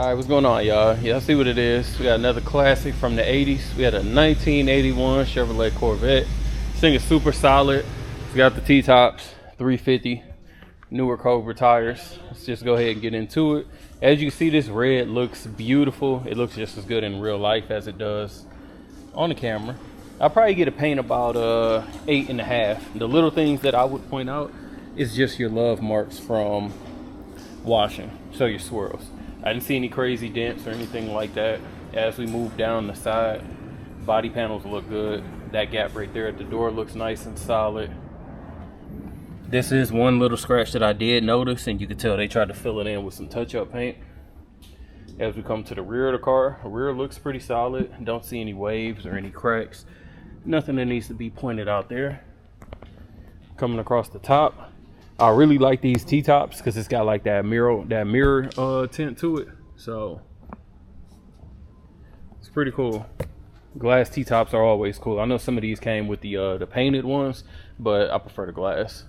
Alright, what's going on, y'all? Y'all see what it is. We got another classic from the 80s. We had a 1981 Chevrolet Corvette. This thing is super solid. It's got the T-tops, 350, newer Cobra tires. Let's just go ahead and get into it. As you can see, this red looks beautiful. It looks just as good in real life as it does on the camera. I'll probably get a paint about 8.5. The little things that I would point out is just your love marks from washing. So your swirls. I didn't see any crazy dents or anything like that. As we move down the side, body panels look good. That gap right there at the door looks nice and solid. This is one little scratch that I did notice, and you can tell they tried to fill it in with some touch-up paint. As we come to the rear of the car, the rear looks pretty solid. Don't see any waves or any cracks. Nothing that needs to be pointed out there. Coming across the top, I really like these T-tops because it's got like that mirror tint to it, so it's pretty cool. Glass T-tops are always cool. I know some of these came with the painted ones, but I prefer the glass.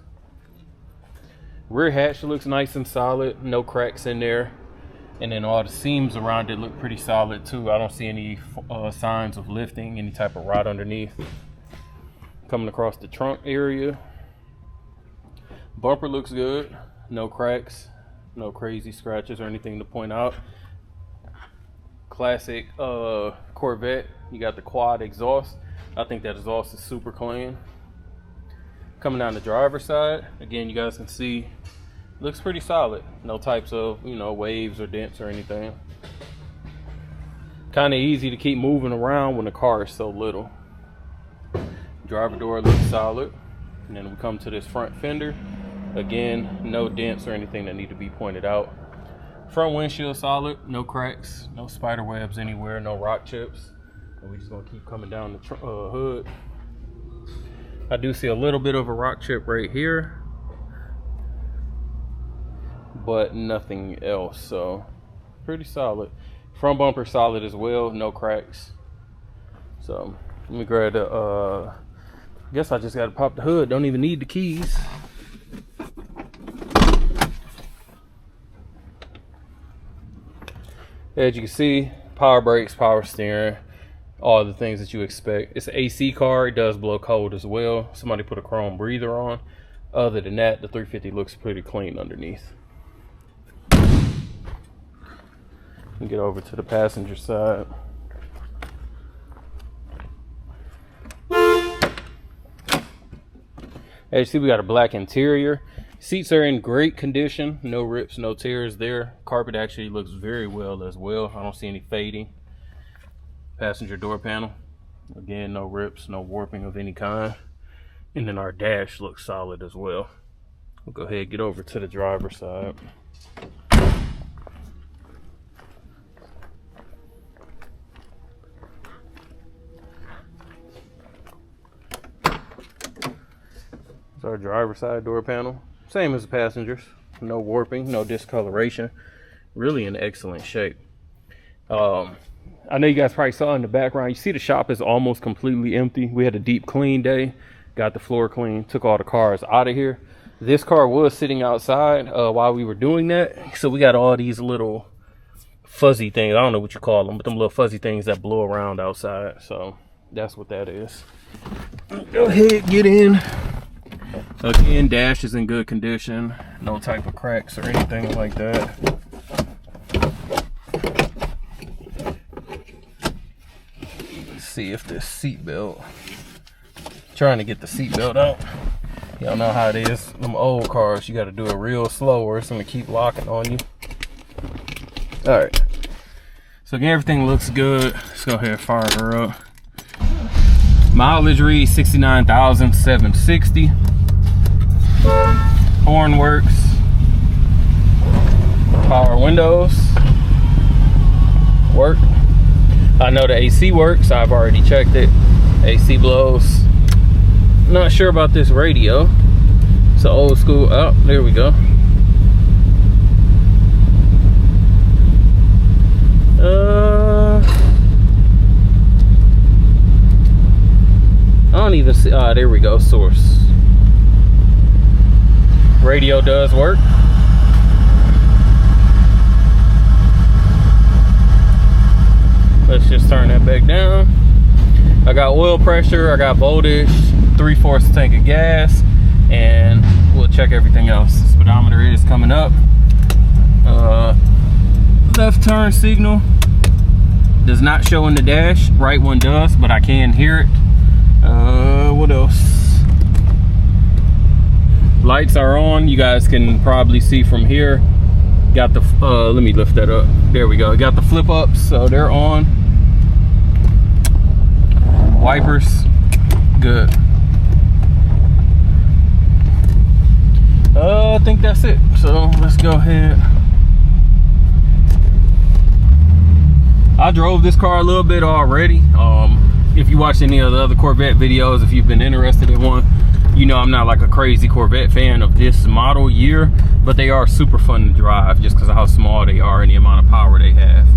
Rear hatch looks nice and solid, no cracks in there, and then all the seams around it look pretty solid too. I don't see any signs of lifting, any type of rot underneath. Coming across the trunk area, bumper looks good, no cracks, no crazy scratches or anything to point out. Classic Corvette. You got the quad exhaust. I think that exhaust is super clean. Coming down the driver's side, again, you guys can see looks pretty solid. No types of waves or dents or anything. Kind of easy to keep moving around when the car is so little. Driver door looks solid. And then we come to this front fender. Again, no dents or anything that need to be pointed out. Front windshield solid, no cracks, no spider webs anywhere, no rock chips. And we're just gonna keep coming down the hood. I do see a little bit of a rock chip right here, but nothing else, so pretty solid. Front bumper solid as well, no cracks. So let me grab the, I guess I just gotta pop the hood, don't even need the keys. As you can see, power brakes, power steering, all the things that you expect. It's an AC car. It does blow cold as well. Somebody put a chrome breather on. Other than that, the 350 looks pretty clean underneath. Get over to the passenger side. As you see, we got a black interior. Seats are in great condition, no rips, no tears there. Carpet actually looks very well as well. I don't see any fading. Passenger door panel, again, no rips, no warping of any kind. And then our dash looks solid as well. We'll go ahead and get over to the driver's side. It's our driver's side door panel. Same as the passengers, no warping, no discoloration, really in excellent shape. I know you guys probably saw in the background, you see the shop is almost completely empty. We had a deep clean day, got the floor clean, took all the cars out of here. This car was sitting outside while we were doing that, so we got all these little fuzzy things, I don't know what you call them, but them little fuzzy things that blow around outside, so that's what that is. Go ahead, get in. Again, dash is in good condition, no type of cracks or anything like that. Let's see if this seatbelt, trying to get the seatbelt out. Y'all know how it is, them old cars, you got to do it real slow or it's going to keep locking on you. Alright, so again, everything looks good. Let's go ahead and fire her up. Mileage reads 69,760. Horn works. Power windows work. I know the AC works. I've already checked it. AC blows. Not sure about this radio. It's an old school. Oh, there we go. I don't even see. There we go. Source. Radio does work. Let's just turn that back down. I got oil pressure, I got voltage, 3/4 tank of gas, and we'll check everything else. Speedometer is coming up. Left turn signal does not show in the dash. Right one does, but I can hear it. What else? Lights are on. You guys can probably see from here. Got the let me lift that up. There we go. Got the flip ups, so they're on. Wipers, good. I think that's it. So let's go ahead. I drove this car a little bit already. If you watch any of the other Corvette videos, if you've been interested in one, you know I'm not like a crazy Corvette fan of this model year, but they are super fun to drive just because of how small they are and the amount of power they have.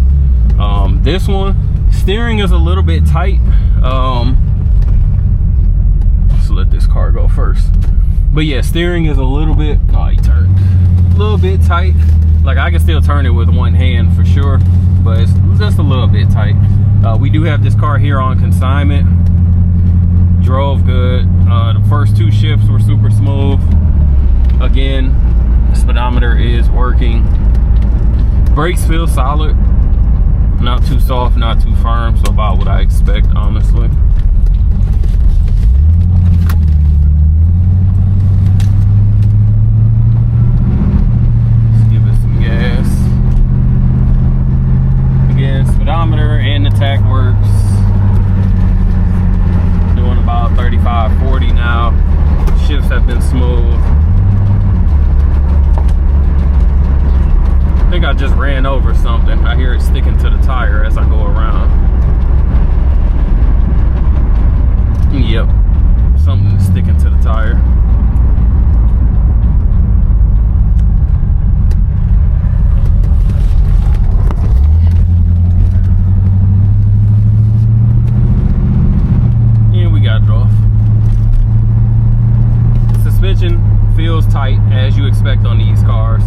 This one, steering is a little bit tight. Let's let this car go first. But yeah, steering is a little bit, oh, he turned a little bit tight. Like I can still turn it with one hand for sure, but it's just a little bit tight. We do have this car here on consignment. Drove good. The first 2 shifts were super smooth. Again, the speedometer is working. Brakes feel solid. Not too soft, not too firm, so about what I expect, honestly. Let's give it some gas. Again, speedometer and the tach works. Doing about 35, 40 now. Shifts have been smooth. I think I just ran over something. I hear it sticking to the tire as I go around. Yep, something sticking to the tire. And we got it off. Suspension feels tight as you expect on these cars.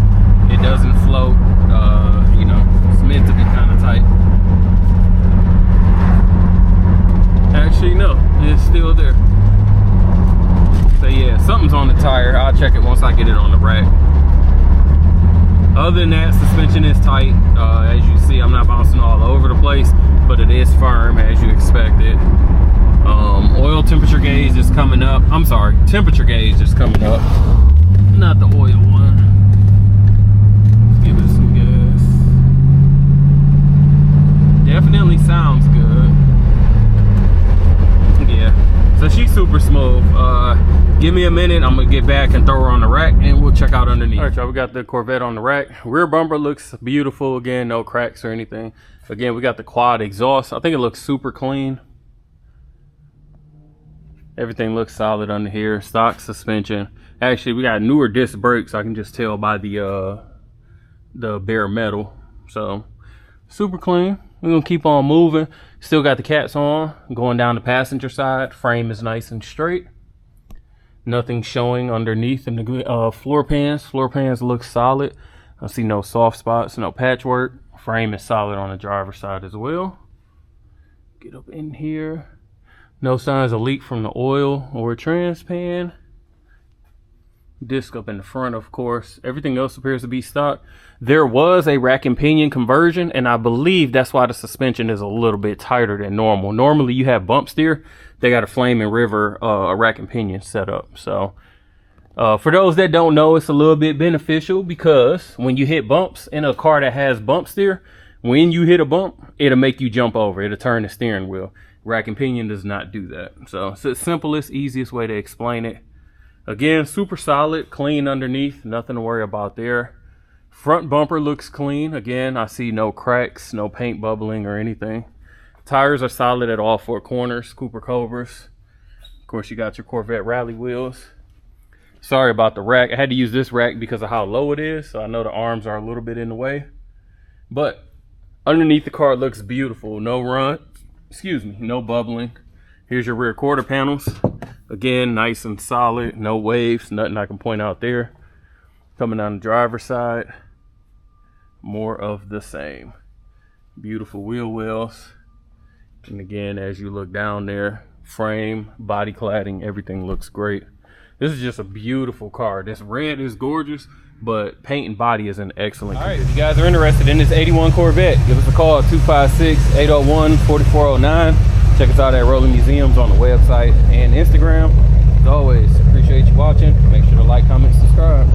It doesn't float. You know, it's meant to be kind of tight. Actually, no, it's still there. So yeah, something's on the tire. I'll check it once I get it on the rack. Other than that, suspension is tight. As you see, I'm not bouncing all over the place, but it is firm as you expected. Oil temperature gauge is coming up. I'm sorry, temperature gauge is coming up. Not the oil one. Let's give it some gas. Definitely sounds good. Yeah, so she's super smooth. Give me a minute, I'm gonna get back and throw her on the rack and we'll check out underneath. All right, y'all, we got the Corvette on the rack. Rear bumper looks beautiful. Again, no cracks or anything. Again, we got the quad exhaust. I think it looks super clean. Everything looks solid under here. Stock suspension. Actually, we got newer disc brakes. I can just tell by the bare metal. So super clean. We're gonna keep on moving. Still got the cats on. Going down the passenger side. Frame is nice and straight. Nothing showing underneath in the floor pans. Floor pans look solid. I see no soft spots, no patchwork. Frame is solid on the driver's side as well. Get up in here. No signs of leak from the oil or trans pan. Disc up in the front, of course. Everything else appears to be stock. There was a rack and pinion conversion, and I believe that's why the suspension is a little bit tighter than normal. Normally you have bump steer. They got a Flaming River a rack and pinion set up. So for those that don't know, it's a little bit beneficial because when you hit bumps in a car that has bump steer, when you hit a bump, it'll make you jump over. It'll turn the steering wheel. Rack and pinion does not do that. So it's the simplest, easiest way to explain it. Again, super solid, clean underneath, nothing to worry about there. Front bumper looks clean. Again, I see no cracks, no paint bubbling or anything. Tires are solid at all 4 corners, Cooper Cobras. Of course, you got your Corvette rally wheels. Sorry about the rack. I had to use this rack because of how low it is, so I know the arms are a little bit in the way. But underneath the car looks beautiful. No run. Excuse me, no bubbling. Here's your rear quarter panels. Again, nice and solid, no waves, nothing I can point out there. Coming down the driver's side, more of the same. Beautiful wheel wells. And again, as you look down there, frame, body cladding, everything looks great. This is just a beautiful car. This red is gorgeous, but paint and body is in excellent condition. All right, if you guys are interested in this 81 Corvette, give us a call at 256-801-4409. Check us out at Rolling Museums on the website and Instagram. As always, appreciate you watching. Make sure to like, comment, subscribe.